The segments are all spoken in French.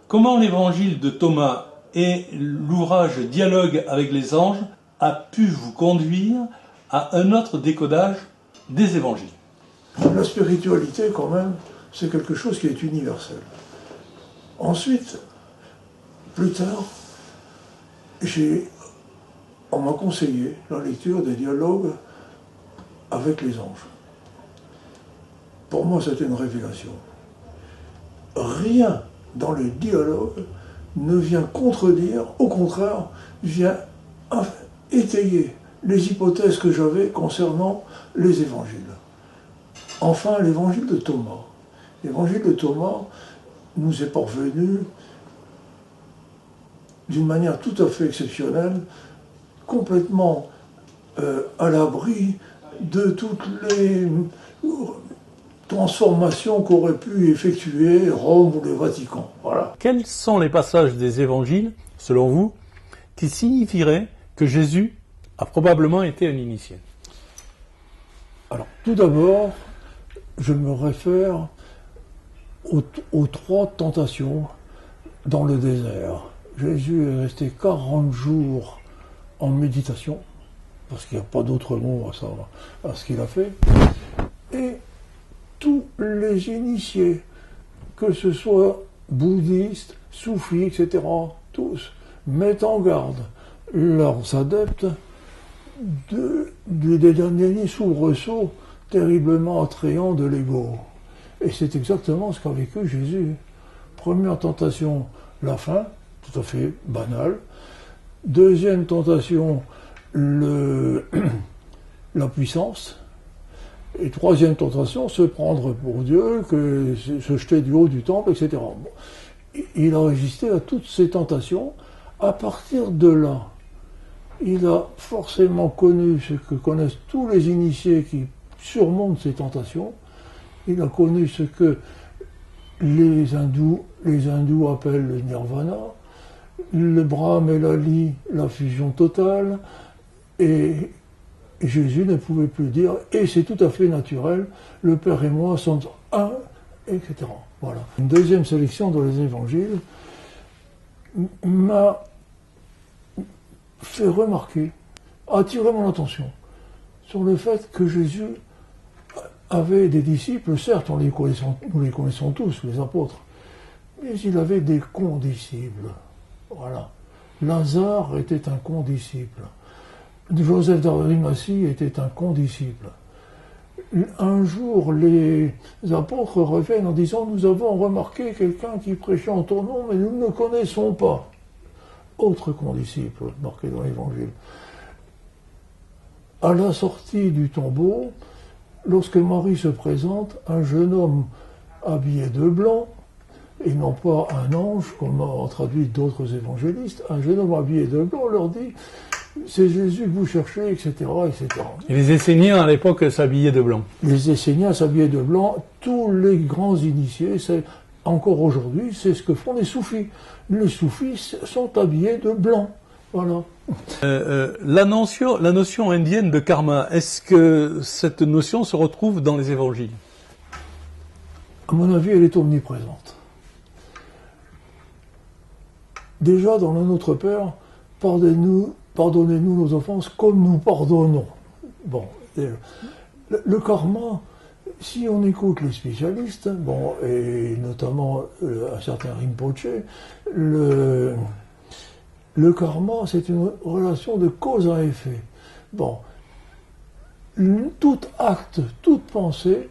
Comment l'évangile de Thomas et l'ouvrage Dialogue avec les anges a pu vous conduire à un autre décodage des évangiles? La spiritualité, quand même, c'est quelque chose qui est universel. Ensuite, plus tard, on m'a conseillé la lecture des dialogues avec les anges. Pour moi, c'était une révélation. Rien dans les dialogues ne vient contredire, au contraire, vient étayer les hypothèses que j'avais concernant les évangiles. Enfin, l'évangile de Thomas. L'évangile de Thomas nous est parvenu d'une manière tout à fait exceptionnelle, complètement à l'abri de toutes les transformations qu'aurait pu effectuer Rome ou le Vatican. Voilà. Quels sont les passages des évangiles, selon vous, qui signifieraient que Jésus a probablement été un initié? Alors, tout d'abord, je me réfère aux 3 tentations dans le désert. Jésus est resté 40 jours en méditation, parce qu'il n'y a pas d'autre mot à ce qu'il a fait. Et tous les initiés, que ce soit bouddhistes, soufis, etc., tous mettent en garde leurs adeptes des derniers soubresauts terriblement attrayants de l'ego. Et c'est exactement ce qu'a vécu Jésus. Première tentation, la faim, tout à fait banale. Deuxième tentation, la puissance. Et troisième tentation, se prendre pour Dieu, se jeter du haut du temple, etc. Bon. Il a résisté à toutes ces tentations. À partir de là, il a forcément connu ce que connaissent tous les initiés qui surmontent ces tentations. Il a connu ce que les hindous appellent le nirvana, le Brahma et l'Ali, la fusion totale, et Jésus ne pouvait plus dire, et c'est tout à fait naturel, le Père et moi sommes un, etc. Voilà. Une deuxième sélection dans les évangiles m'a fait remarquer, a attiré mon attention sur le fait que Jésus avait des disciples, certes, nous les connaissons tous, les apôtres, mais il avait des condisciples. Voilà. Lazare était un condisciple. Joseph d'Arimathie était un condisciple. Un jour, les apôtres reviennent en disant « Nous avons remarqué quelqu'un qui prêchait en ton nom, mais nous ne le connaissons pas. » Autre condisciple, marqué dans l'Évangile. À la sortie du tombeau, lorsque Marie se présente, un jeune homme habillé de blanc, et non pas un ange, comme ont traduit d'autres évangélistes, un jeune homme habillé de blanc leur dit « C'est Jésus que vous cherchez, etc. etc. » Et les Esséniens, à l'époque, s'habillaient de blanc. Les Esséniens s'habillaient de blanc, tous les grands initiés, encore aujourd'hui, c'est ce que font les soufis. Les soufis sont habillés de blanc. Voilà. La notion indienne de karma, est-ce que cette notion se retrouve dans les évangiles? À mon avis, elle est omniprésente. Déjà, dans le Notre Père, pardonnez-nous nos offenses comme nous pardonnons. Bon, le karma, si on écoute les spécialistes, bon, et notamment un certain Rinpoche, le karma, c'est une relation de cause à effet. Bon, tout acte, toute pensée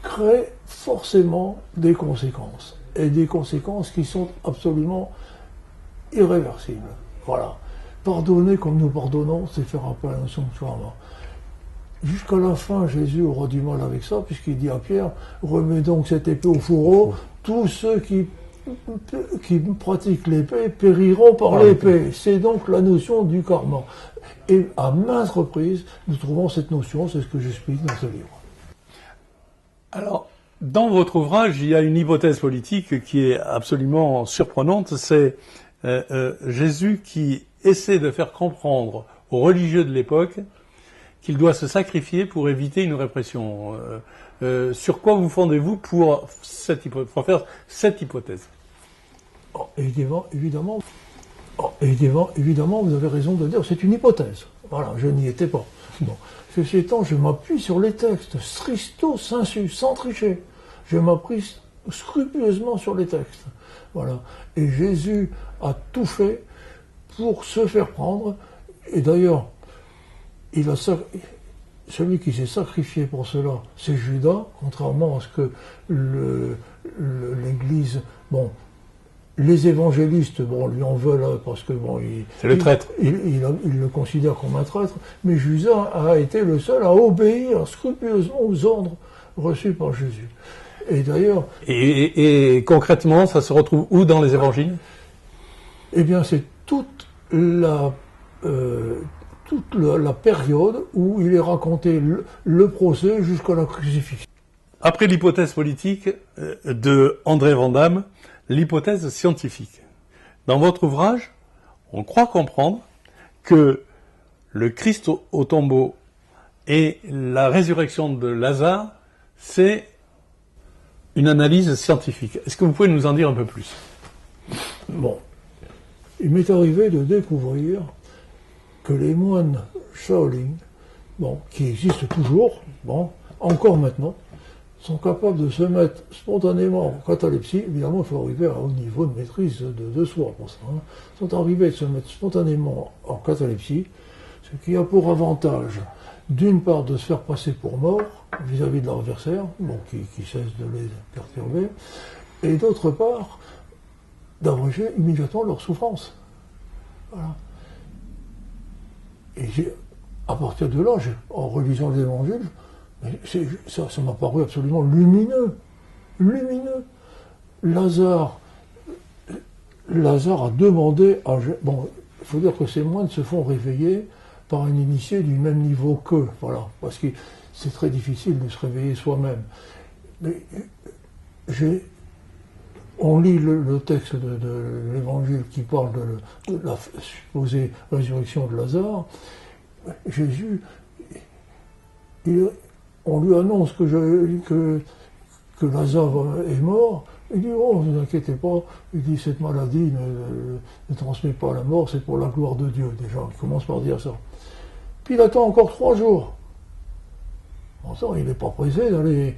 crée forcément des conséquences. Et des conséquences qui sont absolument irréversibles. Voilà. Pardonner comme nous pardonnons, c'est faire appel à la notion de karma. Jusqu'à la fin, Jésus aura du mal avec ça, puisqu'il dit à Pierre, remets donc cette épée au fourreau, tous ceux qui pratiquent l'épée périront par l'épée. C'est donc la notion du karma. Et à maintes reprises, nous trouvons cette notion, c'est ce que j'explique dans ce livre. Alors, dans votre ouvrage, il y a une hypothèse politique qui est absolument surprenante, c'est Jésus qui essaie de faire comprendre aux religieux de l'époque qu'il doit se sacrifier pour éviter une répression. Sur quoi vous fondez-vous pour faire cette hypothèse? Évidemment, vous avez raison de dire, c'est une hypothèse. Voilà, je n'y étais pas. Bon. Ceci étant, je m'appuie sur les textes, stricto sensu, sans tricher. Je m'appuie scrupuleusement sur les textes. Voilà. Et Jésus a tout fait pour se faire prendre. Et d'ailleurs, celui qui s'est sacrifié pour cela, c'est Judas, contrairement à ce que l'Église, bon, les évangélistes, bon, lui en veulent parce que bon, c'est le traître. Il le considère comme un traître, mais Judas a été le seul à obéir scrupuleusement aux ordres reçus par Jésus. Et d'ailleurs, et concrètement, ça se retrouve où dans les évangiles? Eh bien, c'est toute la période où il est raconté le procès jusqu'à la crucifixion. Après l'hypothèse politique de André Van Damme, l'hypothèse scientifique. Dans votre ouvrage, on croit comprendre que le Christ au tombeau et la résurrection de Lazare, c'est une analyse scientifique. Est-ce que vous pouvez nous en dire un peu plus? Bon, il m'est arrivé de découvrir que les moines Shaolin, bon, qui existent toujours, bon, encore maintenant, sont capables de se mettre spontanément en catalepsie. Évidemment, il faut arriver à un haut niveau de maîtrise de soi pour ça. Sont arrivés à se mettre spontanément en catalepsie, ce qui a pour avantage, d'une part, de se faire passer pour mort vis-à-vis de leur adversaire, bon, qui cesse de les perturber, et d'autre part, d'abréger immédiatement leur souffrance. Voilà. Et à partir de là, en relisant les évangiles, ça m'a paru absolument lumineux. Lumineux. Lazare a demandé à... Bon, il faut dire que ces moines se font réveiller par un initié du même niveau qu'eux. Voilà. Parce que c'est très difficile de se réveiller soi-même. Mais on lit le texte de l'évangile qui parle de la supposée résurrection de Lazare. Jésus, on lui annonce que Lazare est mort. Il dit, oh, ne vous inquiétez pas. Il dit, cette maladie ne transmet pas la mort, c'est pour la gloire de Dieu. Déjà, il commence par dire ça. Puis il attend encore 3 jours. Bon, ça, il n'est pas pressé d'aller...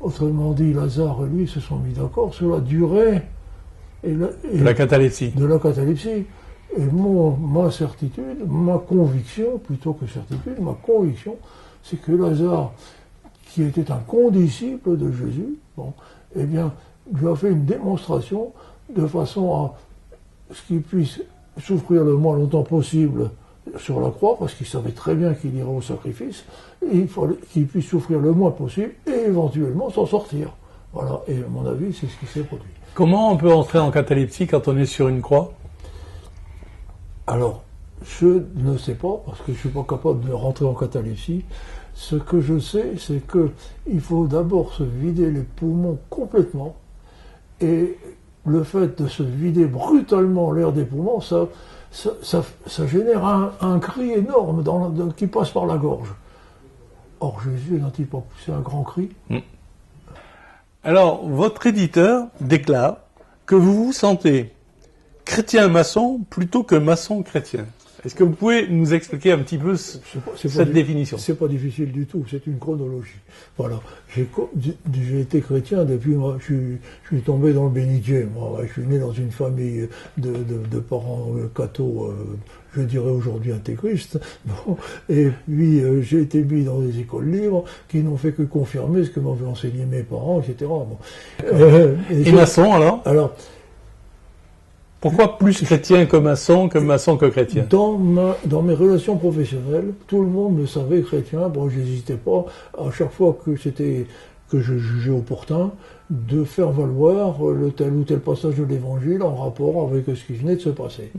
Autrement dit, Lazare et lui se sont mis d'accord sur la durée de la catalepsie. Et ma certitude, ma conviction, plutôt que certitude, ma conviction, c'est que Lazare, qui était un condisciple de Jésus, bon, eh bien, lui a fait une démonstration de façon à ce qu'il puisse souffrir le moins longtemps possible sur la croix, parce qu'il savait très bien qu'il irait au sacrifice, et il fallait qu'il puisse souffrir le moins possible et éventuellement s'en sortir. Voilà, et à mon avis, c'est ce qui s'est produit. Comment on peut entrer en catalepsie quand on est sur une croix? Alors, je ne sais pas, parce que je ne suis pas capable de rentrer en catalepsie. Ce que je sais, c'est qu'il faut d'abord se vider les poumons complètement, et le fait de se vider brutalement l'air des poumons, ça génère un cri énorme qui passe par la gorge. Or, Jésus n'a-t-il pas poussé un grand cri? Alors, votre éditeur déclare que vous vous sentez chrétien maçon plutôt que maçon chrétien. Est-ce que vous pouvez nous expliquer un petit peu cette définition? C'est pas difficile du tout, c'est une chronologie. Voilà. J'ai été chrétien depuis, moi, je suis tombé dans le bénitier. Moi, je suis né dans une famille de parents cathos, je dirais aujourd'hui intégristes. Bon. Et puis, j'ai été mis dans des écoles libres qui n'ont fait que confirmer ce que m'avaient enseigné mes parents, etc. Bon. Et maçon, alors, pourquoi plus chrétien que maçon que chrétien? Dans mes relations professionnelles, tout le monde me savait chrétien. Bon, j'hésitais pas, à chaque fois que je jugeais opportun, de faire valoir le tel ou tel passage de l'évangile en rapport avec ce qui venait de se passer.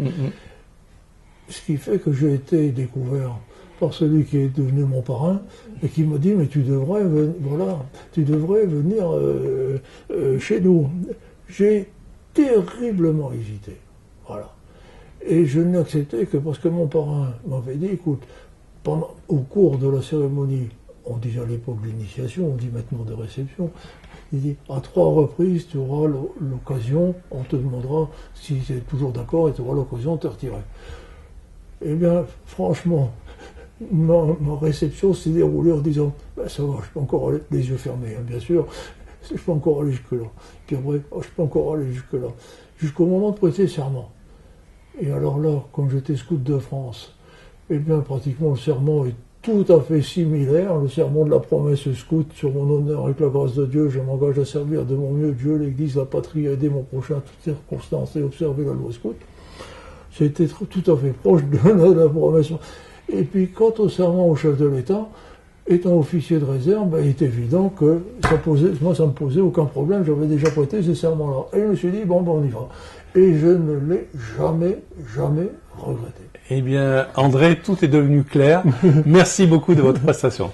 Ce qui fait que j'ai été découvert par celui qui est devenu mon parrain et qui m'a dit, mais tu devrais venir chez nous. J'ai terriblement hésité. Voilà. Et je n'ai accepté que parce que mon parrain m'avait dit, écoute, au cours de la cérémonie on disait à l'époque l'initiation, on dit maintenant de réception. Il dit, à 3 reprises, tu auras l'occasion, on te demandera si tu es toujours d'accord et tu auras l'occasion de te retirer. Eh bien, franchement, ma réception s'est déroulée en disant, ben ça va, je peux encore aller, les yeux fermés, hein, bien sûr, je peux encore aller jusque-là. Puis après, je peux encore aller jusque-là. Jusqu'au moment de prêter serment. Et alors là, comme j'étais scout de France, eh bien, pratiquement le serment est tout à fait similaire, le serment de la promesse scout, sur mon honneur, avec la grâce de Dieu, je m'engage à servir de mon mieux Dieu, l'Église, la patrie, à aider mon prochain à toutes circonstances et observer la loi scout. C'était tout à fait proche de la promesse. Et puis, quant au serment au chef de l'État, étant officier de réserve, ben, il est évident que moi, ça me posait aucun problème, j'avais déjà prêté ces serments-là. Et je me suis dit, bon, on y va. Et je ne l'ai jamais regretté. Eh bien, André, tout est devenu clair. Merci beaucoup de votre prestation.